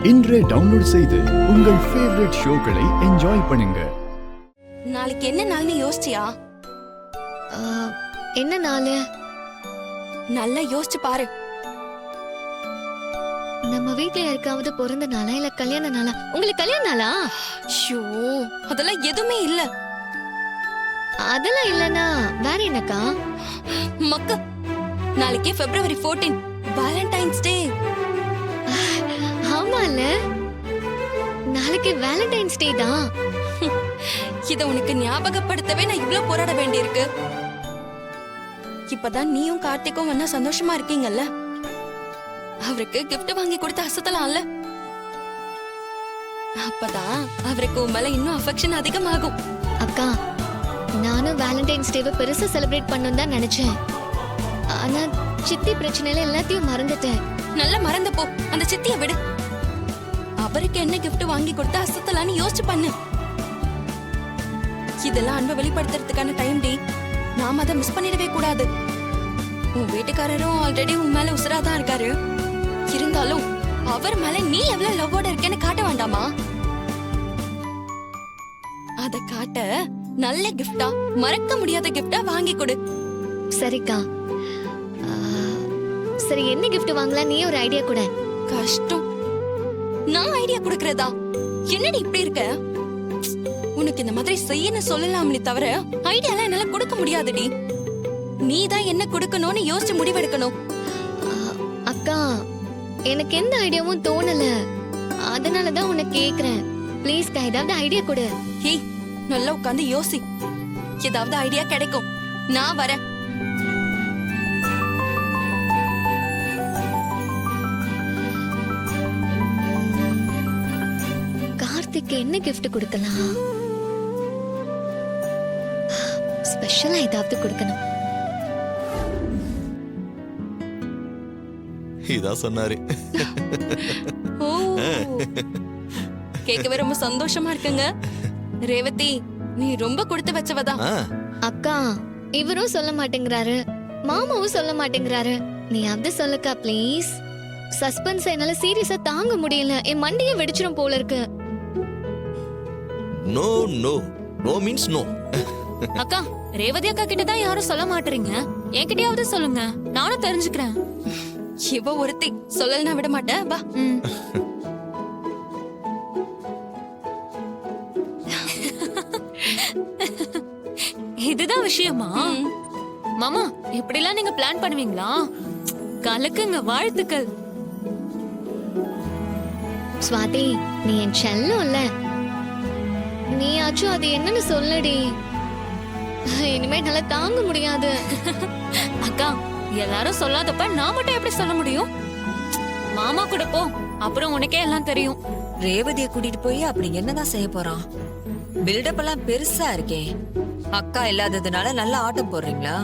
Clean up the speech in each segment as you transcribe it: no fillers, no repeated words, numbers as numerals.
இன்றே டவுன்லோட் செய்து உங்கள் ஃபேவரட் ஷோக்களை என்ஜாய் பண்ணுங்க. நாளைக்கு என்ன நாள்னு யோசிச்சியா? என்ன நாளு? நல்லா யோசிச்சு பாரு. நம்ம வீட்ல யாருக்காவது பிறந்த நாளா இல்ல கல்யாண நாளா? உங்களுக்கு கல்யாண நாளா? ஷோ, அதெல்லாம் எதுவுமே இல்ல. அதெல்லாம் இல்லனா வேற என்னக்கா? மக்க, நாளைக்கு February 14 வேலண்டைன்ஸ் டே. ஆமால, நாளைக்கு வேலண்டைன்ஸ் டே தான். இத உனக்கு ஞாபகப்படுத்தவே நான் இவ்ளோ போராட வேண்டியிருக்கு. இப்பதான் நீயும் கார்த்திக்கும் என்ன சந்தோஷமா இருக்கீங்கல்ல, அவருக்கு gift வாங்கி கொடுத்து அசத்தலாம்ல. அப்பதான் அவருக்கு உன் மேல இன்னும் அஃபெக்ஷன் அதிகமாகும். அக்கா, நானும் வேலண்டைன்ஸ் டேவை பெருசா செலிப்ரேட் பண்ணணும் தான் நினைச்சேன். ஆனா சித்தி பிரச்சனையில எல்லாத்தையும் மறந்துட்டேன். நல்லா மறந்து போ, அந்த சித்திய விடு. அவருக்கு என்ன gift வாங்கி கொடுத்து அசத்தலான்னு யோசிச்சு பண்ணு. இதெல்லாம் அன்பை வெளிப்படுத்துறதுக்கான டைம் டி. நாம அதை மிஸ் பண்ணிடவே கூடாது. உன் வீட்டுக்காரரும் ஆல்ரெடி உன் மேல உசுராதான் இருக்காரு. இருந்தாலும் அவர் மேல நீ எவ்வளவு லவ்வோட இருக்கேன்னு காட்ட வேண்டாமா? அத காட்ட நல்ல கிஃப்டா, மறக்க முடியாத கிஃப்டா வாங்கி கொடு. சரிக்கா. சரி, என்ன gift வாங்கலாம்? நீ ஒரு ஐடியா கொடு. கஷ்டம். நான் ஐடியா கொடுக்கறதா? என்னடி இப்படி இருக்க? உனக்கு இந்த மாதிரி செய்யணும் சொல்லலாம்னே தவிர ஐடியாலாம் என்னால கொடுக்க முடியாதுடி. நீ தான் என்ன கொடுக்கணும்னு யோசிச்சு முடிவெடுக்கணும். அக்கா, எனக்கு எந்த ஐடியாவும் தோணல. அதனாலதான் உன்னை கேக்குறேன். ப்ளீஸ்க்கா, ஏதாவது ஐடியா கொடு. ஹே, நல்லா உட்கார்ந்து யோசி. ஏதாவது ஐடியா கிடைக்கும். நான் வரேன். கார்த்திக்கு என்ன gift கொடுக்கலாம்? ஸ்பெஷலா ஏதாவது கொடுக்கணும். இதான் சொன்னாரு. ஓ, கேட்கவே ரொம்ப சந்தோஷமா இருக்குங்க. ரேவதி, நீ ரொம்ப கொடுத்து வச்சவதான். அக்கா, இவரும் சொல்ல மாட்டேங்கிறாரு, மாமாவும் சொல்ல மாட்டேங்கிறாரு. நீ அது சொல்லுக்கா ப்ளீஸ். சஸ்பென்ஸ் என்னால சீரியஸா தாங்க முடியல. என் மண்டையே வெடிச்சிரும் போல இருக்கு. No no no means no. அக்கா, ரேவதி அக்கா கிட்ட தான் யாரும் சொல்ல மாட்டீங்க. என்கிட்டயாவது சொல்லுங்க, நானும் தெரிஞ்சுக்கிறேன். இவ ஒருத்தி சொல்லலனா விட மாட்டேன். வா. இதுதான் விஷயமா? மாமா, இப்படிலாம் நீங்க பிளான் பண்ணுவீங்களா? கலக்குங்க, வாழ்த்துக்கள். ஸ்வாதி, நீ என் செல்லம் இல்ல. நீயாச்சும் அது என்னன்னு சொல்லடி. இனிமே நல்லா தாங்க முடியாது. அக்கா, எல்லாரும் சொல்லாதப்ப நான் மட்டும் எப்படி சொல்ல முடியும்? மாமா கூட போ, அப்புறம் உனக்கே எல்லாம் தெரியும். ரேவதியை கூட்டிட்டு போய் அப்படி என்னதான் செய்ய போறான்? பில்டப் எல்லாம் பெருசா இருக்கே. அக்கா இல்லாததுனால நல்லா ஆட்டம் போடுறீங்களா?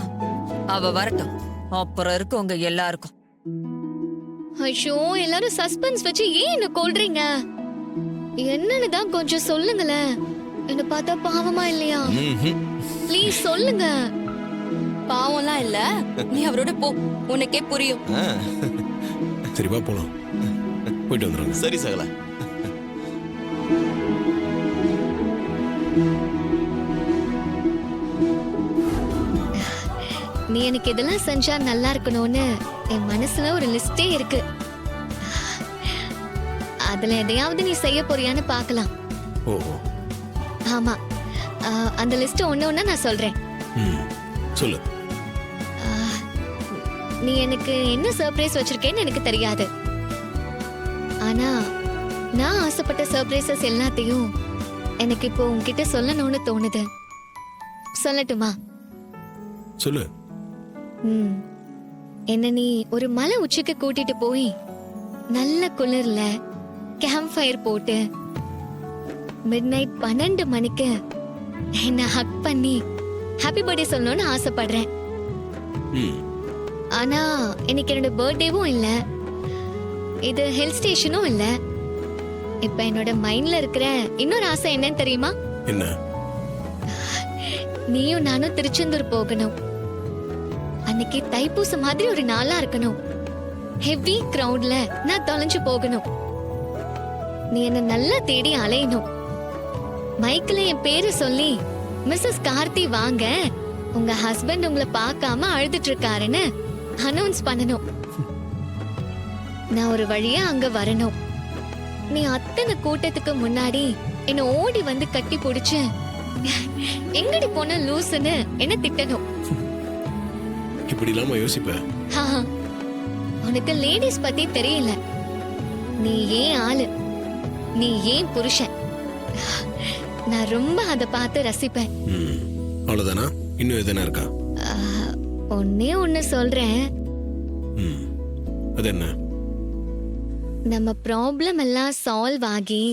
அவ வரட்டும், அப்புறம் இருக்கு உங்க எல்லாருக்கும். ஐயோ, எல்லாரும் சஸ்பென்ஸ் வச்சு ஏன் என்ன கொல்றீங்க? என்னன்னு தான் கொஞ்சம் சொல்லுங்களேன். என்ன பார்த்தா பாவமா இல்லையா? ப்ளீஸ் சொல்லுங்க. பாவம்லாம் இல்ல, நீ அவரோட போ, உனக்கே புரியும். சரி, வா போலாம். போயிட்டு வந்துடுங்க. சரி சகல. நீ எனக்கு இதெல்லாம் செஞ்சா நல்லா இருக்கணும்னு என் மனசுல ஒரு லிஸ்டே இருக்கு. அதுல எதையாவது நீ செய்ய போறியான்னு பார்க்கலாம். ஓஹோ, ஆமா. அந்த லிஸ்ட் ஒண்ணு ஒண்ணா நான் சொல்றேன். சொல்லு. நீ எனக்கு என்ன சர்ப்ரைஸ் வச்சிருக்கேன்னு எனக்கு தெரியாது. ஆனா நான் ஆசைப்பட்ட சர்ப்ரைசஸ் எல்லாத்தையும் எனக்கு இப்போ உன்கிட்ட சொல்லணும்னு தோணுது. சொல்லட்டுமா? சொல்லு. என்ன நீ ஒரு மலை உச்சிக்கு கூட்டிட்டு போய் நல்ல குளிர்ல கேம்ப் ஃபயர் போட்டு மிட்நைட் 12 மணிக்கு என்ன ஹக் பண்ணி ஹாப்பி பர்த்டே சொல்லணும்னு ஆசைப்படுறேன். ஆனா இன்னைக்கு என்னோட பர்த்டேவும் இல்ல, இது ஹில் ஸ்டேஷனும் இல்ல. இப்ப என்னோட மைண்ட்ல இருக்கிற இன்னொரு ஆசை என்னன்னு தெரியுமா? என்ன? நீயும் நானும் திருச்செந்தூர் போகணும். அன்னைக்கு தைப்பூசம் மாதிரி ஒரு நாளா இருக்கணும். ஹெவி கிரவுட்ல நான் தொலைஞ்சு போகணும். நீ என்ன நல்லா தேடி அலையணும். மைக்ல என் பேரு சொல்லி மிஸ்ஸஸ் கார்த்தி வாங்க, உங்க ஹஸ்பண்ட் உங்களை பார்க்காம அழுதுட்டு இருக்காருன்னு அனௌன்ஸ் பண்ணணும். நான் ஒரு வழியா அங்க வரணும். நீ அத்தனை கூட்டத்துக்கு முன்னாடி என்ன ஓடி வந்து கட்டி பிடிச்சு எங்கடி போன லூசுன்னு என்ன திட்டணும். இப்படி இல்லாம யோசிப்ப. ஆஹா, உனக்கு லேடிஸ் பத்தி தெரியல. நீ ஏன் ஆளு, நீ ஏன் புருஷன். நான் ரொம்ப அத பார்த்து ரசிப்பேன். அவ்வளவுதானா? இன்னும் எதனா இருக்கா? ஒன்னே ஒன்னு சொல்றேன். அது என்ன? நம்ம ப்ராப்ளம் எல்லாம் சால்வ் ஆகி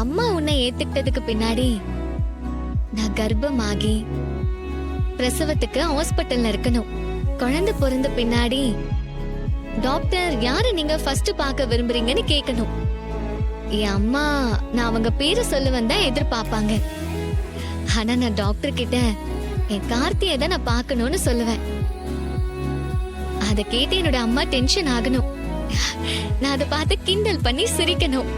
அம்மா உன்னை ஏத்துக்கிட்டதுக்கு பின்னாடி நான் கர்ப்பமாகி பிரசவத்துக்கு ஹாஸ்பிட்டல்ல இருக்கணும். குழந்தை பிறந்த பின்னாடி டாக்டர் யாரை நீங்க ஃபர்ஸ்ட் பார்க்க விரும்புறீங்கன்னு கேட்கணும். என் அம்மா நான் அவங்க பேரை சொல்லுவேன் தான் எதிர்பார்ப்பாங்க. ஆனா நான் டாக்டர் கிட்ட என் கார்த்தியை தான் நான் பார்க்கணும்னு சொல்லுவேன். அத கேட்டு என்னோட அம்மா டென்ஷன் ஆகணும். நான் அதை பார்த்து கிண்டல் பண்ணி சிரிக்கணும்.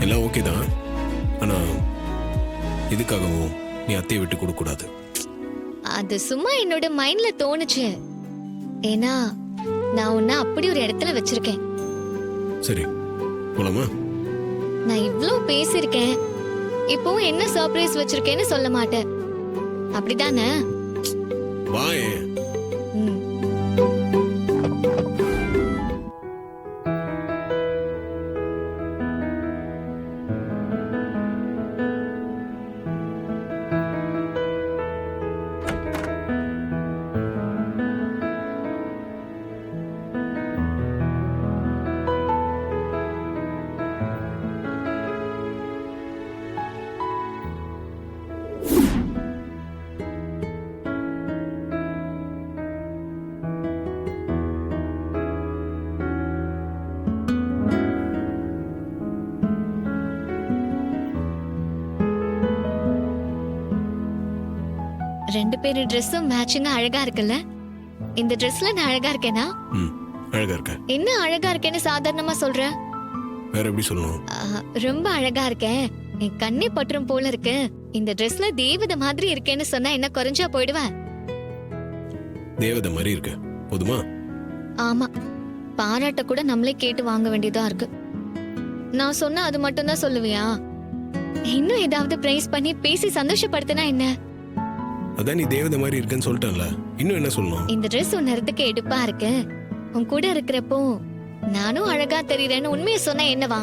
எல்லாம் ஓகே தான். ஆனா இதுக்காகவும் நீ அத்தையை விட்டு கொடுக்க கூடாது. அது சும்மா என்னோட மைண்ட்ல தோணுச்சு. ஏன்னா நான் உன்னை அப்படி ஒரு இடத்துல வச்சிருக்கேன். சரி போலாமா? நான் இவ்ளோ பேசிருக்கேன், இப்போ என்ன சர்ப்ரைஸ் வச்சிருக்கேன்னு சொல்ல மாட்டேன், அப்படிதானே? வாயே. ம். ரெண்டு பேரு ட்ரெஸ்ஸும் மேட்சிங்கா அழகா இருக்குல்ல? இந்த ட்ரெஸ்ல நான் அழகா இருக்கேனா? அழகா இருக்க. என்ன அழகா இருக்கேன்னு சாதாரணமா சொல்ற? வேற எப்படி சொல்லணும்? ரொம்ப அழகா இருக்கேன், என் கண்ணே பற்றும் போல இருக்கு. இந்த ட்ரெஸ்ல தேவதை மாதிரி இருக்கேன்னு சொன்னா என்ன குறைஞ்சா போயிடுவேன்? தேவதை மாதிரி இருக்க போதுமா? ஆமா, பாராட்ட கூட நம்மளே கேட்டு வாங்க வேண்டியதா இருக்கு. நான் சொன்னா அது மட்டும் தான் சொல்லுவியா? இன்னும் ஏதாவது பிரைஸ் பண்ணி பேசி சந்தோஷப்படுத்தினா என்ன? அதான் நீ தேவதை மாதிரி இருக்கன்னு சொல்லிட்டேன்ல, இன்னும் என்ன சொல்லணும்? இந்த ட்ரெஸ் உன் நிறத்துக்கு எடுப்பா இருக்கு. உன் கூட இருக்கிறப்போ நானும் அழகா தெரியறேன்னு உண்மையை சொன்னா என்னவா?